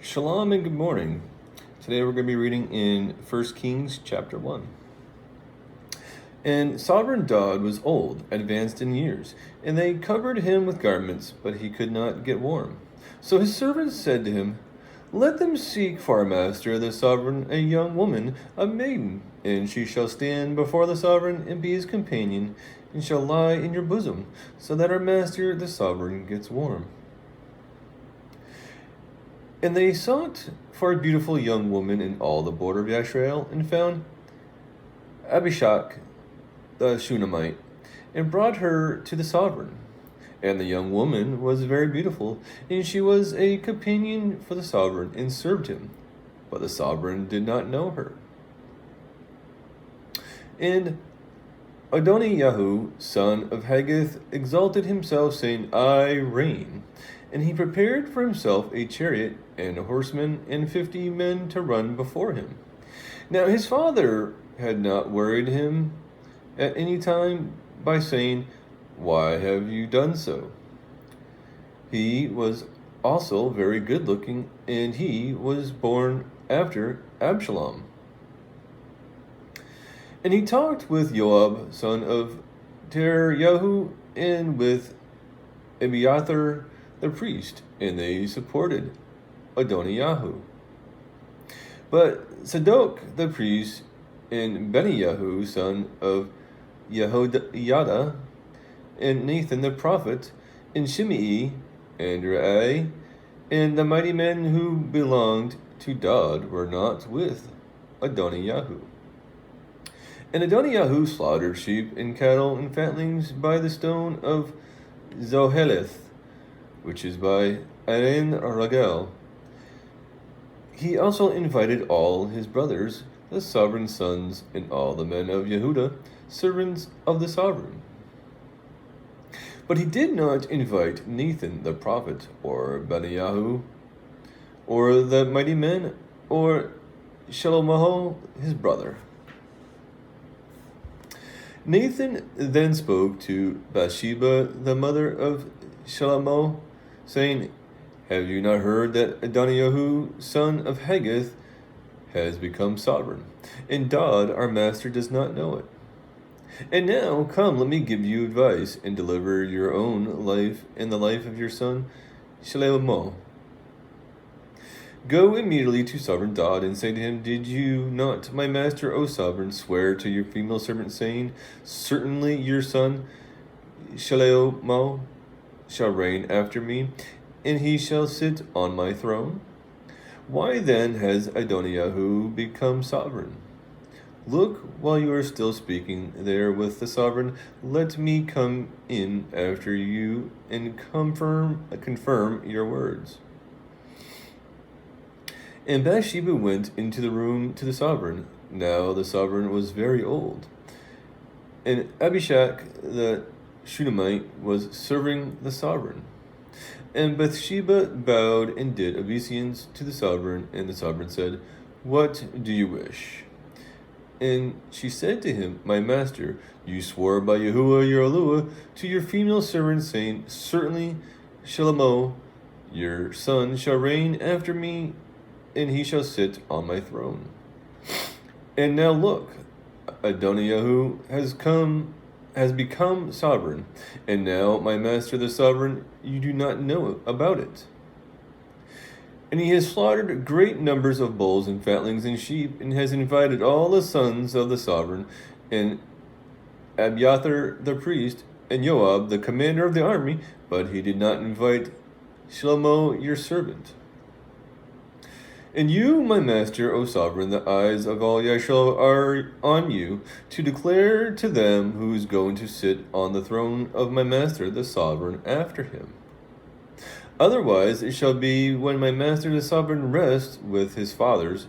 Shalom and good morning. Today we're going to be reading in 1 Kings chapter 1. And sovereign Daud was old, advanced in years, and they covered him with garments, but he could not get warm. So his servants said to him, "Let them seek for our master the sovereign a young woman, a maiden, and she shall stand before the sovereign and be his companion, and shall lie in your bosom, so that our master the sovereign gets warm." And they sought for a beautiful young woman in all the border of Yashrael, and found Abishak the Shunammite, and brought her to the sovereign. And the young woman was very beautiful, and she was a companion for the sovereign, and served him. But the sovereign did not know her. And Adoniyahu, son of Haggith, exalted himself, saying, "I reign." And he prepared for himself a chariot and a horseman and 50 men to run before him. Now his father had not worried him at any time by saying, "Why have you done so?" He was also very good looking, and he was born after Absalom. And he talked with Joab, son of Tereyahu, and with Abiathar the priest, and they supported Adoniyahu. But Zadok the priest, and Beniyahu, son of Yehoiada, and Nathan the prophet, and Shimei, and Rei, and the mighty men who belonged to Daud were not with Adoniyahu. And Adoniyahu slaughtered sheep and cattle and fatlings by the stone of Zoheleth, which is by Aren Ragel. He also invited all his brothers, the sovereign sons, and all the men of Yehudah, servants of the sovereign. But he did not invite Nathan the prophet, or Beniyahu, or the mighty men, or Shelomoh his brother. Nathan then spoke to Bathsheba, the mother of Shelomoh, saying, "Have you not heard that Adoniyahu, son of Haggith, has become sovereign, and Daud, our master, does not know it? And now, come, let me give you advice, and deliver your own life and the life of your son Shelomoh. Go immediately to sovereign Daud, and say to him, Did you not, my master, O sovereign, swear to your female servant, saying, Certainly your son Shelomoh shall reign after me, and he shall sit on my throne? Why then has Adoniyahu become sovereign? Look, while you are still speaking there with the sovereign, let me come in after you and confirm your words." And Bathsheba went into the room to the sovereign. Now the sovereign was very old, and Abishak the Shunammite was serving the sovereign. And Bathsheba bowed and did obeisance to the sovereign, and the sovereign said, "What do you wish?" And she said to him, "My master, you swore by Yahu'ah your Elohah to your female servant, saying, Certainly Shelomoh, your son, shall reign after me, and he shall sit on my throne. And now look, Adoniyahu has become sovereign, and now, my master the sovereign, you do not know about it. And he has slaughtered great numbers of bulls and fatlings and sheep, and has invited all the sons of the sovereign, and Abiathar the priest, and Joab the commander of the army, but he did not invite Shelomoh your servant. And you, my master, O sovereign, the eyes of all Yashrael are on you, to declare to them who is going to sit on the throne of my master the sovereign after him. Otherwise it shall be, when my master the sovereign rests with his fathers,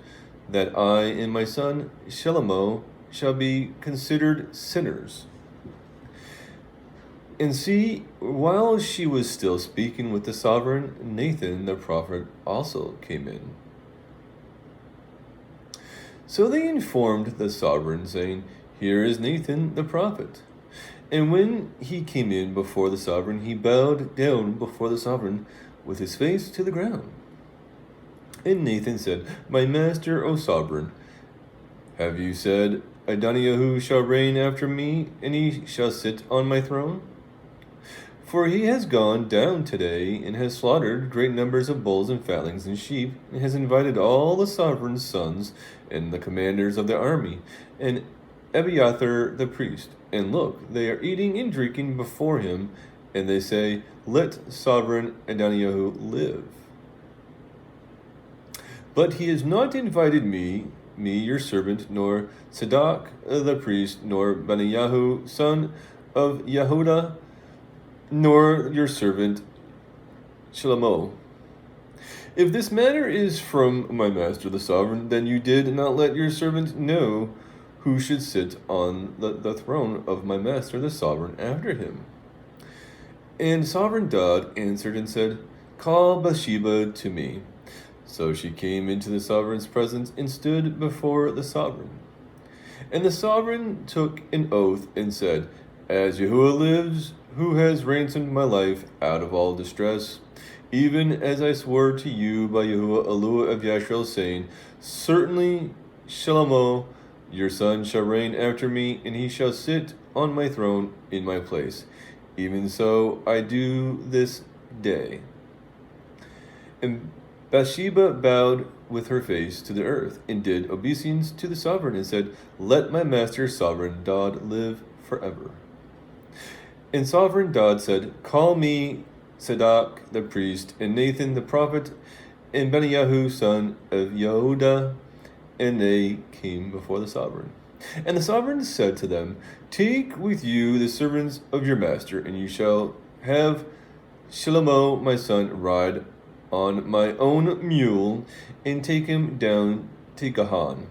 that I and my son Shelomoh shall be considered sinners." And see, while she was still speaking with the sovereign, Nathan the prophet also came in. So they informed the sovereign, saying, "Here is Nathan the prophet." And when he came in before the sovereign, he bowed down before the sovereign with his face to the ground. And Nathan said, My master, O sovereign, have you said, Adoniyahu shall reign after me, and he shall sit on my throne? For he has gone down today, and has slaughtered great numbers of bulls and fatlings and sheep, and has invited all the sovereign's sons, and the commanders of the army, and Abiathar the priest. And look, they are eating and drinking before him, and they say, Let sovereign Adoniyahu live. But he has not invited me your servant, nor Zadok the priest, nor Benaiah son of Yahu'ah, nor your servant Shlomo. If this matter is from my master the sovereign, then you did not let your servant know who should sit on the throne of my master the sovereign after him. And sovereign Dod answered and said, Call Bathsheba to me. So she came into the sovereign's presence and stood before the sovereign. And the sovereign took an oath and said, As Yahu'ah lives, who has ransomed my life out of all distress, even as I swore to you by Yahu'ah, Eluah of Yashrael, saying, Certainly Shlomo, your son, shall reign after me, and he shall sit on my throne in my place. Even so I do this day. And Bathsheba bowed with her face to the earth, and did obeisance to the sovereign, and said, Let my master sovereign Dod live forever. And sovereign Dod said, Call me Zadok the priest, and Nathan the prophet, and Benaiah son of Yehuda. And they came before the sovereign. And the sovereign said to them, Take with you the servants of your master, and you shall have Shlomo my son ride on my own mule, and take him down to Gahan.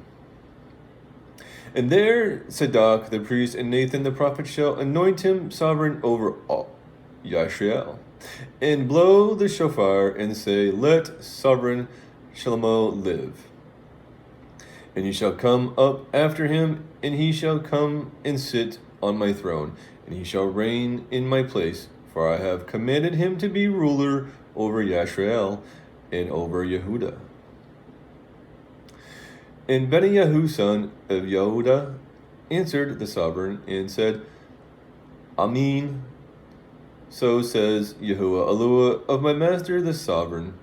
And there Zadok the priest and Nathan the prophet shall anoint him sovereign over all Yashrael, and blow the shofar, and say, Let sovereign Shlomo live. And he shall come up after him, and he shall come and sit on my throne, and he shall reign in my place, for I have commanded him to be ruler over Yashrael and over Yehuda. And Benaiah son of Yehuda answered the sovereign and said, Amen. So says Yahu'ah, Eluah of my master the sovereign.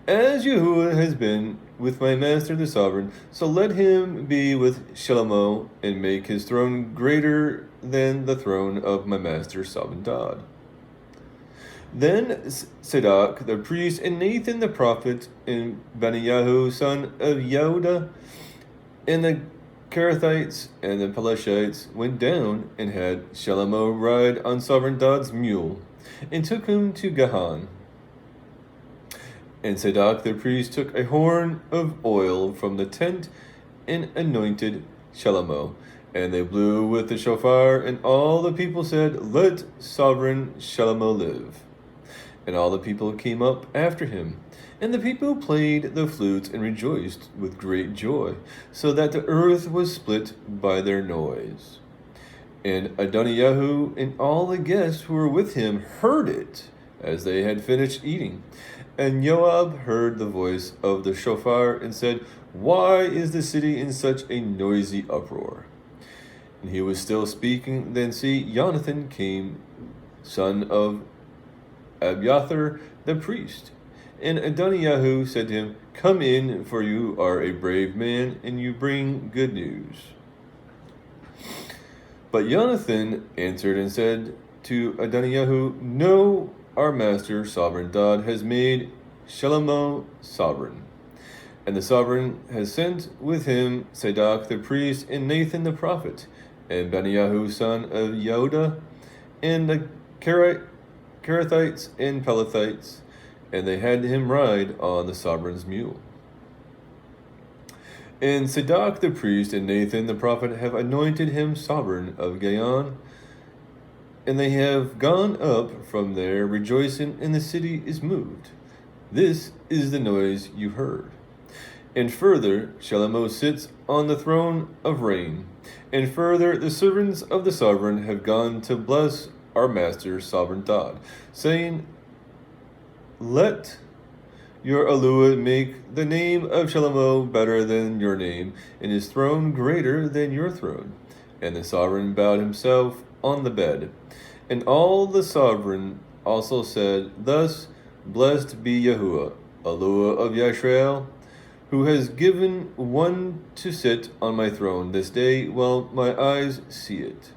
As Yahu'ah has been with my master the sovereign, so let him be with Shlomo, and make his throne greater than the throne of my master sovereign Dod. Then Zadok the priest and Nathan the prophet and Benaiah son of Yehuda and the Kerethites and the Pelashites went down and had Shlomo ride on sovereign Dod's mule, and took him to Gahan. And Zadok the priest took a horn of oil from the tent and anointed Shlomo. And they blew with the shofar, and all the people said, Let sovereign Shlomo live. And all the people came up after him. And the people played the flutes and rejoiced with great joy, so that the earth was split by their noise. And Adoniyahu and all the guests who were with him heard it as they had finished eating. And Joab heard the voice of the shofar and said, Why is the city in such a noisy uproar? And he was still speaking, then see, Jonathan came, son of Abiathar the priest. And Adoniyahu said to him, Come in, for you are a brave man, and you bring good news. But Jonathan answered and said to Adoniyahu, No, our master, sovereign Dod, has made Shlomo sovereign. And the sovereign has sent with him Zadok the priest, and Nathan the prophet, and Benaiah son of Yehuda, and the Kerethites and Pelethites, and they had him ride on the sovereign's mule. And Zadok the priest and Nathan the prophet have anointed him sovereign of Gahan, and they have gone up from there rejoicing, and the city is moved. This is the noise you heard. And further, Shlomo sits on the throne of reign. And further, the servants of the sovereign have gone to bless our master, sovereign Dod, saying, Let your Yahu'ah make the name of Shalomo better than your name, and his throne greater than your throne. And the sovereign bowed himself on the bed. And all the sovereign also said, Thus blessed be Yahu'ah, Yahu'ah of Yisrael, who has given one to sit on my throne this day while my eyes see it.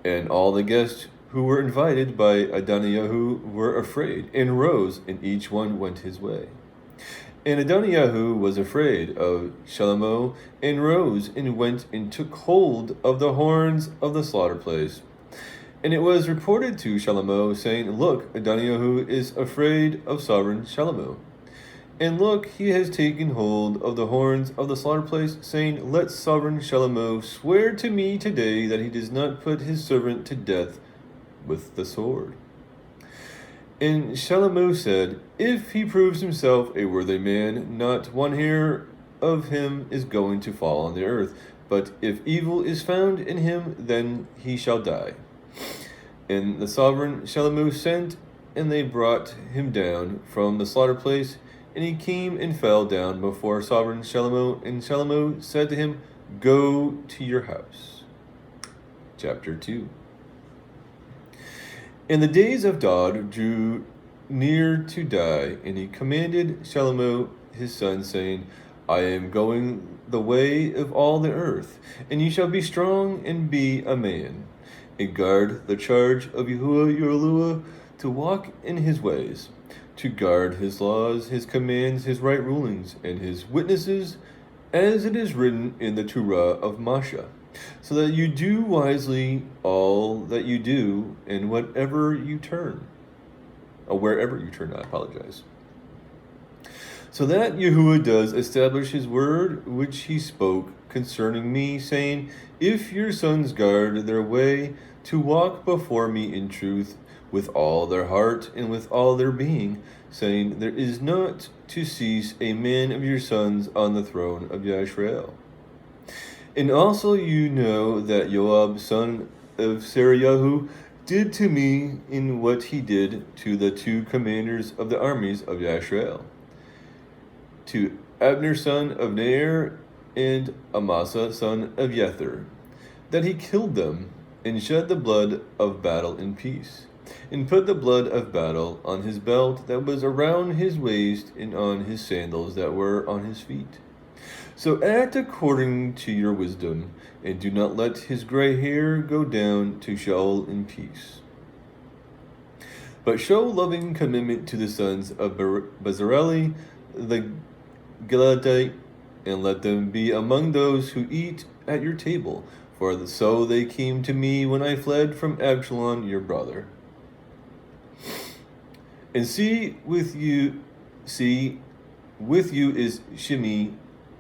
And all the guests who were invited by Adoniyahu were afraid, and rose, and each one went his way. And Adoniyahu was afraid of Shalomo, and rose, and went and took hold of the horns of the slaughter place. And it was reported to Shalomo, saying, Look, Adoniyahu is afraid of sovereign Shalomo. And look, he has taken hold of the horns of the slaughter place, saying, Let sovereign Shalomo swear to me today that he does not put his servant to death with the sword. And Shalomo said, If he proves himself a worthy man, not one hair of him is going to fall on the earth. But if evil is found in him, then he shall die. And the sovereign Shalomo sent, and they brought him down from the slaughter place. And he came and fell down before sovereign Shalomo, and Shalomo said to him, Go to your house. Chapter 2. And the days of Dod drew near to die, and he commanded Shalomo his son, saying, I am going the way of all the earth, and ye shall be strong and be a man, and guard the charge of Yahu'ah your Yahu'ah, to walk in his ways, to guard his laws, his commands, his right rulings, and his witnesses, as it is written in the Torah of Moshe, so that you do wisely all that you do, and wherever you turn, I apologize. So that Yahu'ah does establish his word, which he spoke concerning me, saying, If your sons guard their way to walk before me in truth, with all their heart and with all their being, saying, There is not to cease a man of your sons on the throne of Yisrael. And also you know that Joab, son of Sarayahu, did to me in what he did to the two commanders of the armies of Yisrael, to Abner son of Ner and Amasa son of Yether, that he killed them and shed the blood of battle in peace, and put the blood of battle on his belt that was around his waist, and on his sandals that were on his feet. So act according to your wisdom, and do not let his gray hair go down to Sheol in peace. But show loving commitment to the sons of Bezalel the Gileadite, and let them be among those who eat at your table, for so they came to me when I fled from Absalom your brother. And with you is Shimei,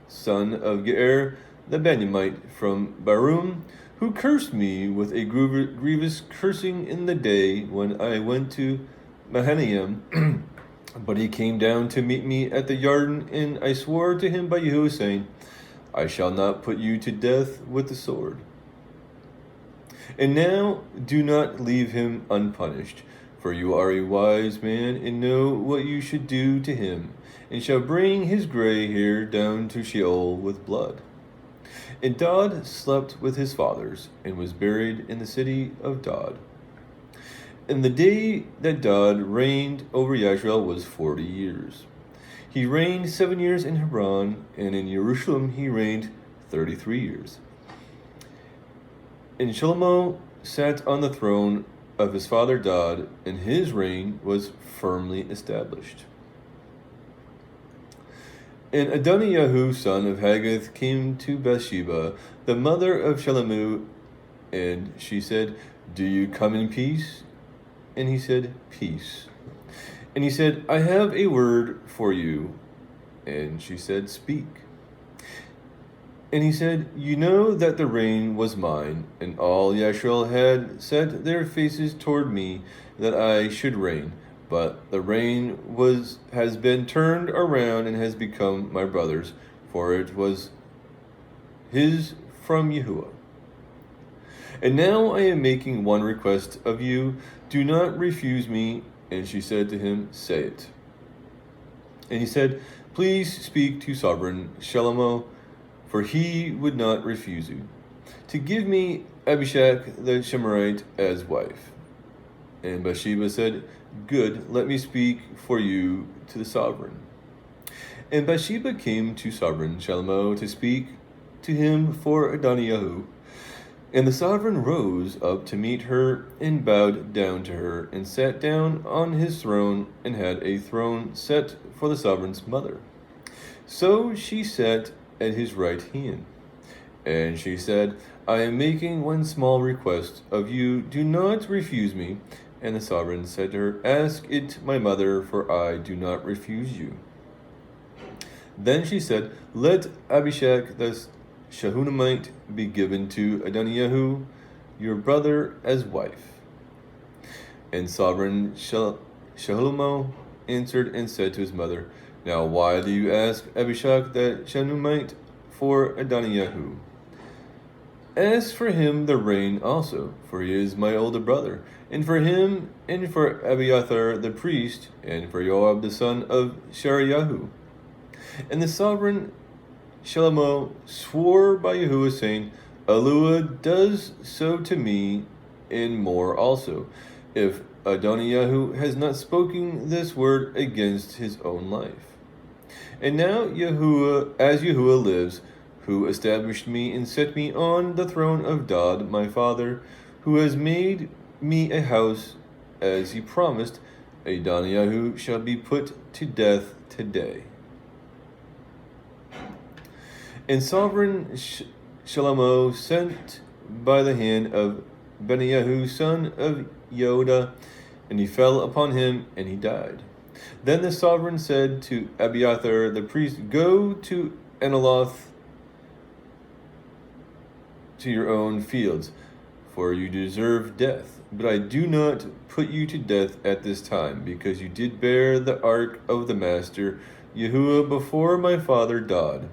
son of Geer, the Benjamite from Barum, who cursed me with a grievous cursing in the day when I went to Mahanaim. But he came down to meet me at the Yarden, and I swore to him by Yahuwah, saying, I shall not put you to death with the sword. And now do not leave him unpunished, for you are a wise man, and know what you should do to him, and shall bring his gray hair down to Sheol with blood. And Dod slept with his fathers, and was buried in the city of Dod. And the day that Dod reigned over Yisrael was 40 years. He reigned 7 years in Hebron, and in Jerusalem he reigned 33 years. And Shlomo sat on the throne of his father Dod, and his reign was firmly established. And Adoniyahu, son of Haggith, came to Bathsheba, the mother of Shalomo, and she said, Do you come in peace? And he said, Peace. And he said, I have a word for you. And she said, Speak. And he said, You know that the reign was mine, and all Yisrael had set their faces toward me, that I should reign. But the reign has been turned around, and has become my brother's, for it was his from Yahu'ah. And now I am making one request of you, do not refuse me. And she said to him, Say it. And he said, Please speak to sovereign Shalomo, for he would not refuse you, to give me Abishag the Shemerite as wife. And Bathsheba said, Good, let me speak for you to the sovereign. And Bathsheba came to sovereign Shalomo to speak to him for Adoniyahu. And the sovereign rose up to meet her, and bowed down to her, and sat down on his throne, and had a throne set for the sovereign's mother. So she sat at his right hand. And she said, I am making one small request of you, do not refuse me. And the sovereign said to her, Ask it, my mother, for I do not refuse you. Then she said, Let Abishag the Shunammite be given to Adoniyahu, your brother, as wife. And sovereign Shalomo answered and said to his mother, Now why do you ask Abishag the Shunammite for Adoniyahu? Ask for him the reign also, for he is my older brother, and for him, and for Abiathar the priest, and for Joab the son of Shariahu. And the sovereign Shalomo swore by Yahu'ah, saying, Yahu'ah does so to me, and more also, if Adoniyahu has not spoken this word against his own life. And now Yahu'ah, as Yahu'ah lives, who established me and set me on the throne of Dod, my father, who has made me a house, as he promised, Adoniyahu shall be put to death today. And sovereign Shalomo sent by the hand of Benaiah, son of Yehoiada, and he fell upon him, and he died. Then the sovereign said to Abiathar the priest, Go to Anathoth to your own fields, for you deserve death. But I do not put you to death at this time, because you did bear the ark of the master Yahu'ah before my father Dod,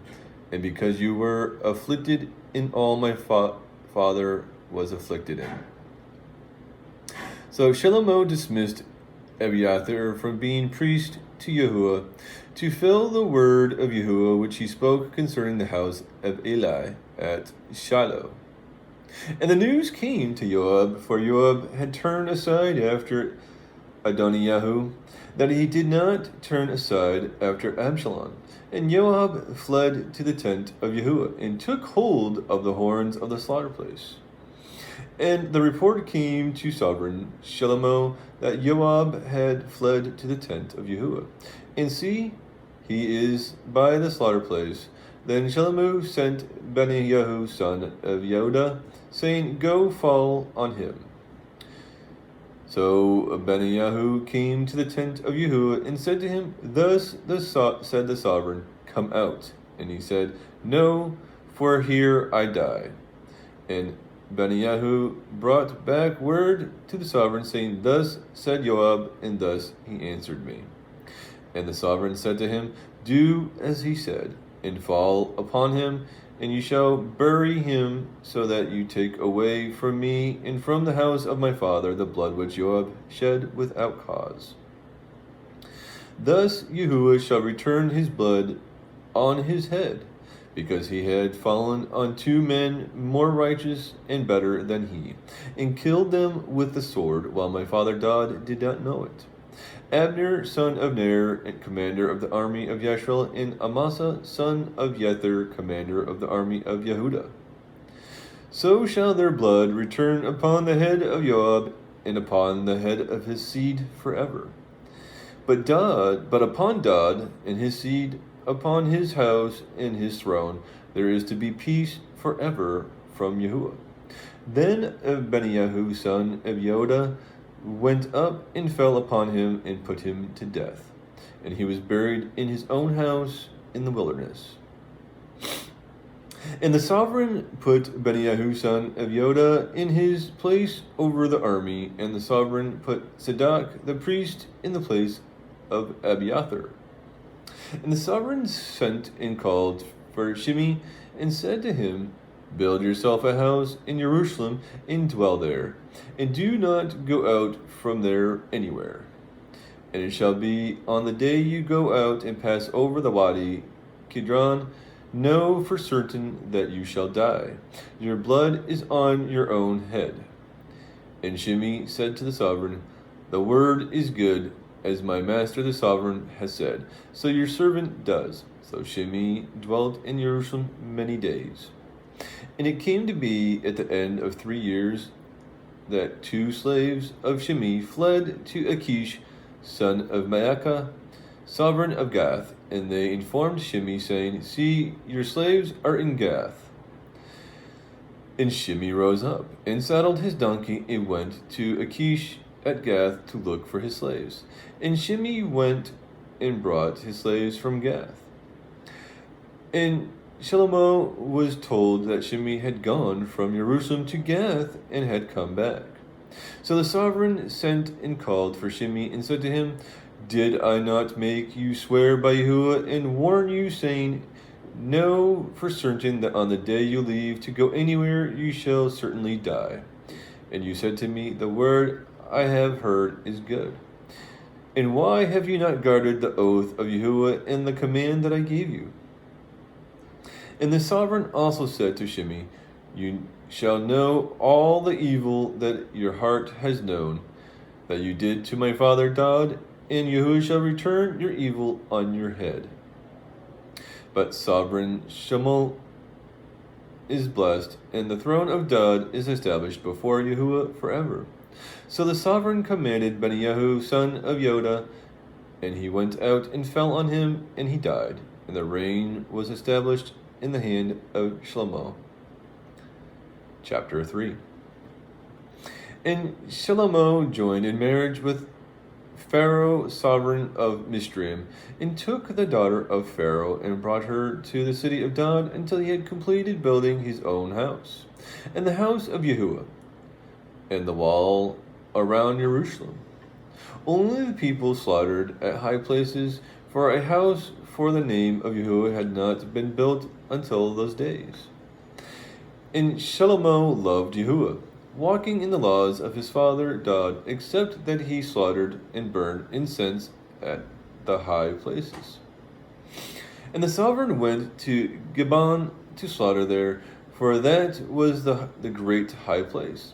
and because you were afflicted in all my father was afflicted in. So Shalomo dismissed Abiathar from being priest to Yahu'ah, to fill the word of Yahu'ah which he spoke concerning the house of Eli at Shiloh. And the news came to Joab, for Joab had turned aside after Adoniyahu, that he did not turn aside after Absalom. And Joab fled to the tent of Yahu'ah, and took hold of the horns of the slaughter place. And the report came to sovereign Shalomo that Joab had fled to the tent of Yahu'ah. And see, he is by the slaughter place. Then Shalomo sent Benaiah, son of Yehoiada, saying, Go fall on him. So Benaiah came to the tent of Yahu'ah, and said to him, Thus said the sovereign, Come out. And he said, No, for here I die. And Benaiah brought back word to the sovereign, saying, Thus said Joab, and thus he answered me. And the sovereign said to him, Do as he said, and fall upon him, and you shall bury him, so that you take away from me and from the house of my father the blood which Joab shed without cause. Thus Yahu'ah shall return his blood on his head, because he had fallen on 2 men more righteous and better than he, and killed them with the sword, while my father Dod did not know it. Abner, son of Ner, and commander of the army of Yashrael, and Amasa, son of Yether, commander of the army of Yehuda. So shall their blood return upon the head of Joab, and upon the head of his seed forever. But upon Dod and his seed, upon his house and his throne, there is to be peace forever from Yahu'ah. Then Benaiah, son of Yehoiada, went up and fell upon him and put him to death. And he was buried in his own house in the wilderness. And the sovereign put Benaiah, son of Yehoiada, in his place over the army, and the sovereign put Zadok the priest in the place of Abiathar. And the sovereign sent and called for Shimei, and said to him, Build yourself a house in Jerusalem, and dwell there, and do not go out from there anywhere. And it shall be on the day you go out and pass over the Wadi Kidron, know for certain that you shall die. Your blood is on your own head. And Shimei said to the sovereign, the word is good, as my master the sovereign has said. So your servant does. So Shimei dwelt in Jerusalem many days. And it came to be at the end of 3 years that 2 slaves of Shimei fled to Achish, son of Maacah, sovereign of Gath, and they informed Shimei, saying, see, your slaves are in Gath. And Shimei rose up, and saddled his donkey, and went to Achish at Gath to look for his slaves. And Shimei went and brought his slaves from Gath. And Shlomo was told that Shimei had gone from Jerusalem to Gath and had come back. So the sovereign sent and called for Shimei and said to him, did I not make you swear by Yahu'ah and warn you, saying, know for certain that on the day you leave to go anywhere you shall certainly die? And you said to me, the word I have heard is good. And why have you not guarded the oath of Yahu'ah and the command that I gave you? And the sovereign also said to Shimei, you shall know all the evil that your heart has known, that you did to my father Dod, and Yahuwah shall return your evil on your head. But sovereign Shemuel is blessed, and the throne of Dod is established before Yahuwah forever. So the sovereign commanded Benyahu, son of Yoda, and he went out and fell on him, and he died. And the reign was established in the hand of Shlomo. Chapter 3. And Shlomo joined in marriage with Pharaoh, sovereign of Misraim, and took the daughter of Pharaoh and brought her to the city of Dan until he had completed building his own house, and the house of Yahuwah, and the wall around Jerusalem. Only the people slaughtered at high places, for a house for the name of Yahuwah had not been built until those days. And Shlomo loved Yahuwah, walking in the laws of his father Dod, except that he slaughtered and burned incense at the high places. And the sovereign went to Gibeon to slaughter there, for that was the great high place.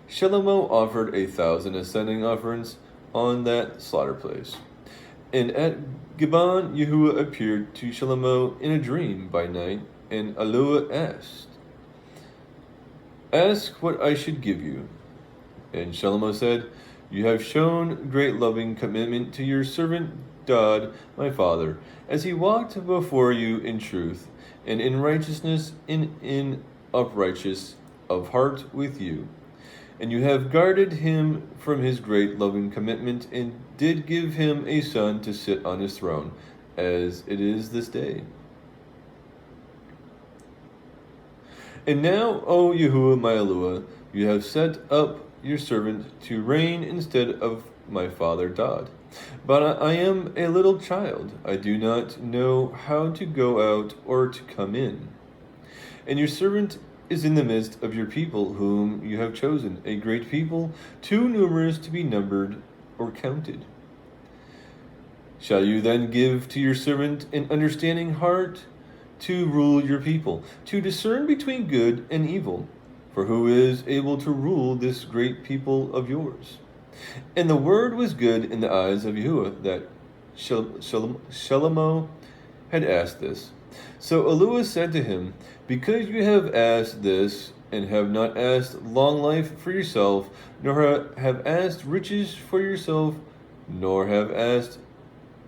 Shlomo offered 1,000 ascending offerings on that slaughter place. And at Gibeon Yahuwah appeared to Shlomo in a dream by night, and Yahuwah asked, ask what I should give you. And Shlomo said, you have shown great loving commitment to your servant Dod, my father, as he walked before you in truth, and in righteousness, and in uprightness of heart with you. And you have guarded him from his great loving commitment, and did give him a son to sit on his throne, as it is this day. And now, O Yahuwah my Eluah, you have set up your servant to reign instead of my father Dod. But I am a little child. I do not know how to go out or to come in. And your servant is in the midst of your people, whom you have chosen, a great people, too numerous to be numbered or counted. Shall you then give to your servant an understanding heart to rule your people, to discern between good and evil? For who is able to rule this great people of yours? And the word was good in the eyes of Yahuwah that Shlomo had asked this. So Yahuwah said to him, because you have asked this, and have not asked long life for yourself, nor have asked riches for yourself, nor have asked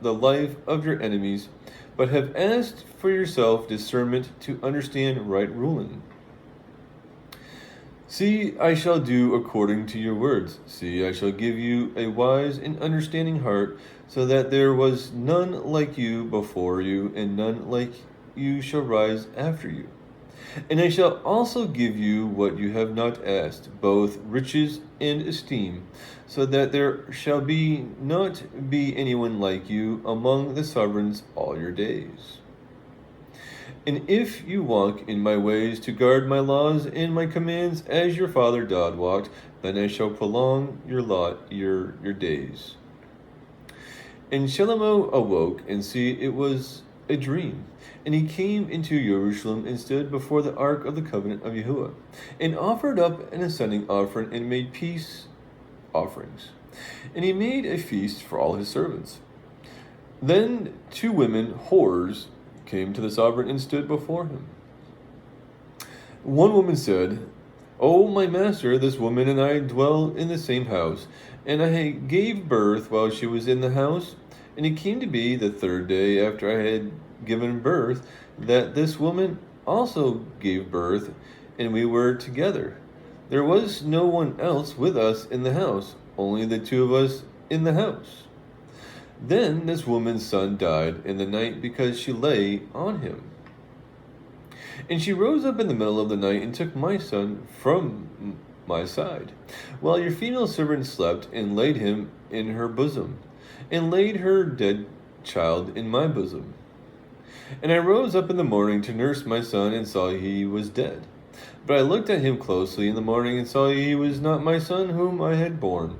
the life of your enemies, but have asked for yourself discernment to understand right ruling. See, I shall do according to your words. See, I shall give you a wise and understanding heart, so that there was none like you before you, and none like you shall rise after you. And I shall also give you what you have not asked, both riches and esteem, so that there shall not be anyone like you among the sovereigns all your days. And if you walk in my ways to guard my laws and my commands as your father Dod walked, then I shall prolong your days. And Shlomo awoke, and see, it was a dream. And he came into Jerusalem and stood before the ark of the covenant of Yahu'ah, and offered up an ascending offering, and made peace offerings. And he made a feast for all his servants. Then 2 women, whores, came to the sovereign and stood before him. One woman said, "O my master, this woman and I dwell in the same house, and I gave birth while she was in the house. And it came to be the 3rd day after I had given birth that this woman also gave birth, and we were together. There was no one else with us in the house, only the 2 of us in the house. Then this woman's son died in the night because she lay on him. And she rose up in the middle of the night and took my son from my side, while your female servant slept, and laid him in her bosom, and laid her dead child in my bosom. And I rose up in the morning to nurse my son, and saw he was dead. But I looked at him closely in the morning, and saw he was not my son whom I had born.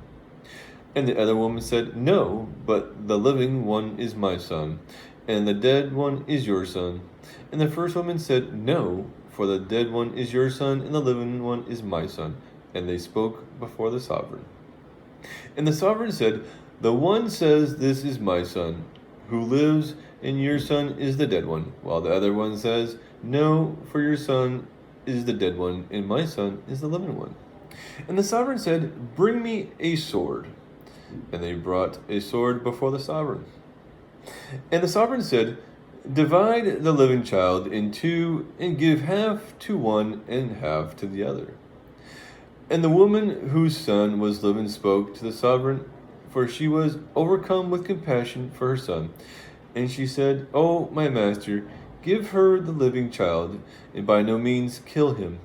And the other woman said, No, but the living one is my son, and the dead one is your son. And the first woman said, No, for the dead one is your son, and the living one is my son. And they spoke before the sovereign. And the sovereign said, The one says, This is my son, who lives, and your son is the dead one, while the other one says, No, for your son is the dead one, and my son is the living one. And the sovereign said, Bring me a sword. And they brought a sword before the sovereign. And the sovereign said, Divide the living child in 2, and give half to one and half to the other. And the woman whose son was living spoke to the sovereign, for she was overcome with compassion for her son. And she said, O my master, give her the living child, and by no means kill him.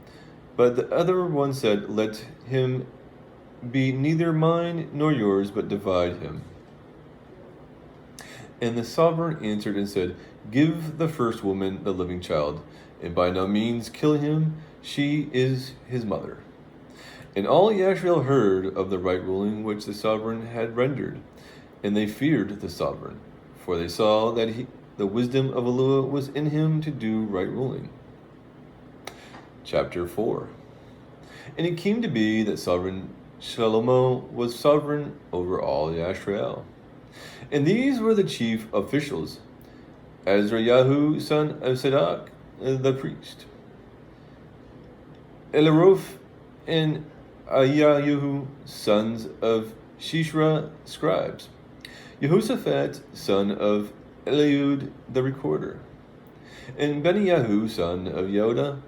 But the other one said, Let him be neither mine nor yours, but divide him. And the sovereign answered and said, Give the first woman the living child, and by no means kill him. She is his mother. And all Yashrael heard of the right ruling which the sovereign had rendered, and they feared the sovereign, for they saw that the wisdom of Yahu'ah was in him to do right ruling. Chapter 4. And it came to be that sovereign Shlomo was sovereign over all Yashrael. And these were the chief officials: Azrayahu, son of Sadak, the priest; Eliroph and Ayahu, sons of Shishra, scribes; Jehoshaphat, son of Eliud, the recorder; and Beniyahu, son of Yoda,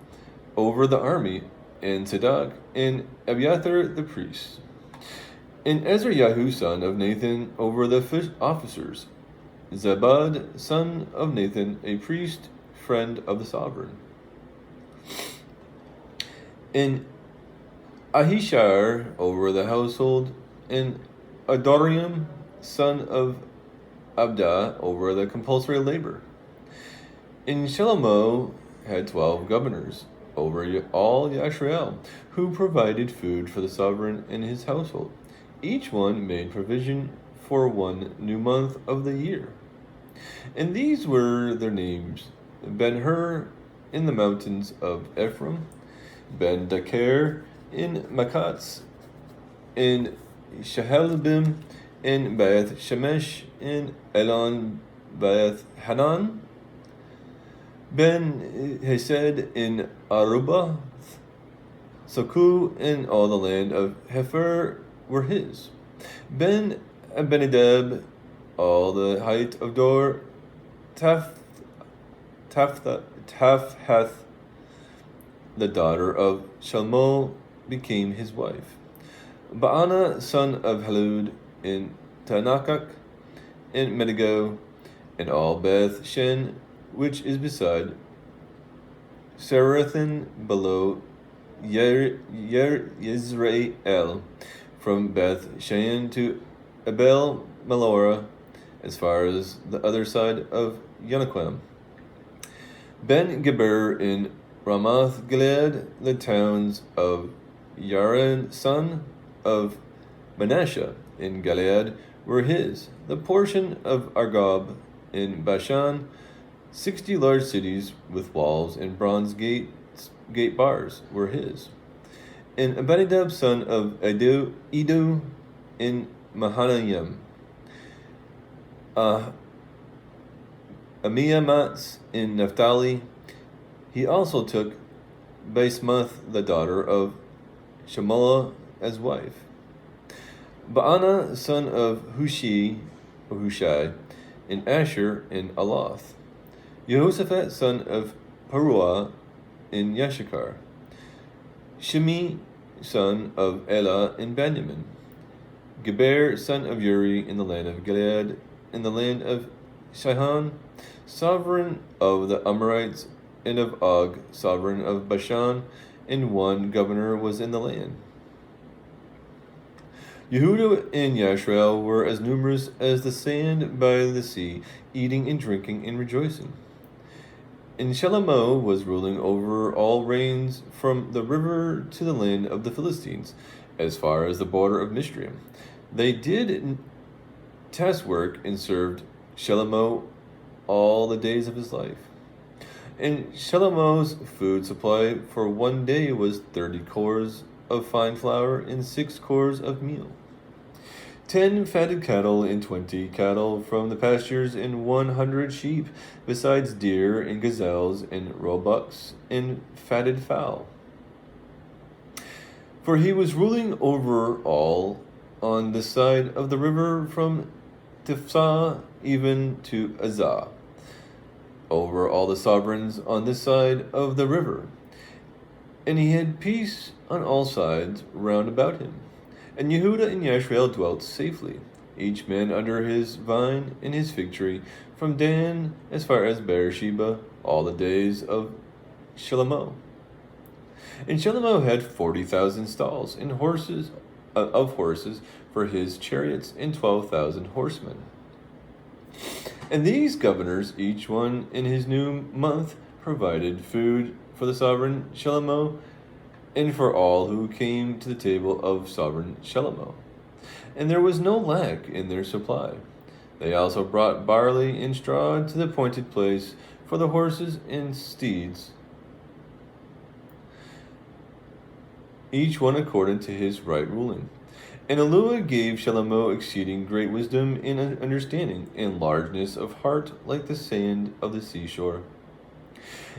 over the army; and Sadak, and Abiathar the priest; and Ezrayahu, son of Nathan, over the officers; Zabad, son of Nathan, a priest, friend of the sovereign; and Ahishar over the household; and Adorium, son of Abda, over the compulsory labor. And Shlomo had 12 governors over all Yashrael, who provided food for the sovereign and his household. Each one made provision for 1 new month of the year. And these were their names: Ben-Hur in the mountains of Ephraim, Ben-Daker in Makatz, and Shehalbim in Beth Shemesh, and Elon Beth Hanan, Ben-Hesed in Arubah, Soku and all the land of Hefer were his. Ben-Abinadab, all the height of Dor, Taphhath, the daughter of Shalmo, became his wife. Baana, son of Halud, in Tanakak, in Medigo, and all Beth Shen, which is beside Serathan, below Yisrael, from Beth Shean to Abel Melora, as far as the other side of Yonaquam. Ben Geber in Ramath Gilead, the towns of Yaran, son of Manasseh, in Gilead, were his. The portion of Argob in Bashan, 60 large cities with walls and bronze gate bars were his. And Abinadab son of Edu in Mahanaim, Amiamatz in Naphtali. He also took Basemath, the daughter of Shemulah, as wife. Baana, son of Hushai, in Asher in Aloth. Jehoshaphat, son of Paruah, in Yashakar. Shimi, son of Elah, in Benjamin. Geber, son of Uri, in the land of Gilead, in the land of Shihon, sovereign of the Amorites, and of Og, sovereign of Bashan, and one governor was in the land. Yehuda and Yashrael were as numerous as the sand by the sea, eating and drinking and rejoicing. And Shalomo was ruling over all reigns from the river to the land of the Philistines, as far as the border of Mishraim. They did task work and served Shalomo all the days of his life. And Shalomo's food supply for one day was 30 cores of fine flour and 6 cores of meal. 10 fatted cattle and 20 cattle from the pastures and 100 sheep, besides deer and gazelles and roebucks and fatted fowl. For he was ruling over all on the side of the river from Tifsah even to Azah, over all the sovereigns on this side of the river. And he had peace on all sides round about him. And Yehuda and Yashrael dwelt safely, each man under his vine and his fig tree, from Dan as far as Beersheba, all the days of Shalomo. And Shalomo had 40,000 stalls and horses for his chariots, and 12,000 horsemen. And these governors, each one in his new month, provided food for the sovereign Shalomo, and for all who came to the table of sovereign Shalomo. And there was no lack in their supply. They also brought barley and straw to the appointed place for the horses and steeds, each one according to his right ruling. And Eluah gave Shalomo exceeding great wisdom and understanding, and largeness of heart like the sand of the seashore.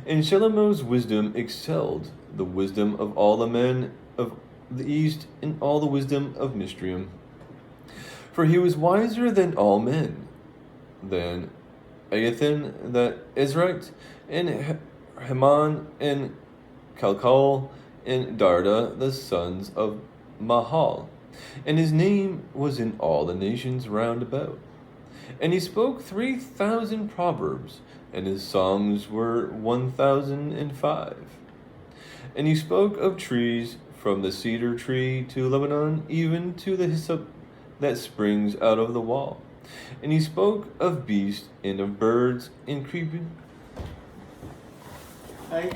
And Shalomo's wisdom excelled the wisdom of all the men of the east and all the wisdom of Mishraim. For he was wiser than all men, than Aethan the Ezrite, and Heman, and Calcol, and Darda, the sons of Mahal. And his name was in all the nations round about. And he spoke 3,000 proverbs, and his songs were 1,005. And he spoke of trees, from the cedar tree to Lebanon, even to the hyssop that springs out of the wall. And he spoke of beasts and of birds and creeping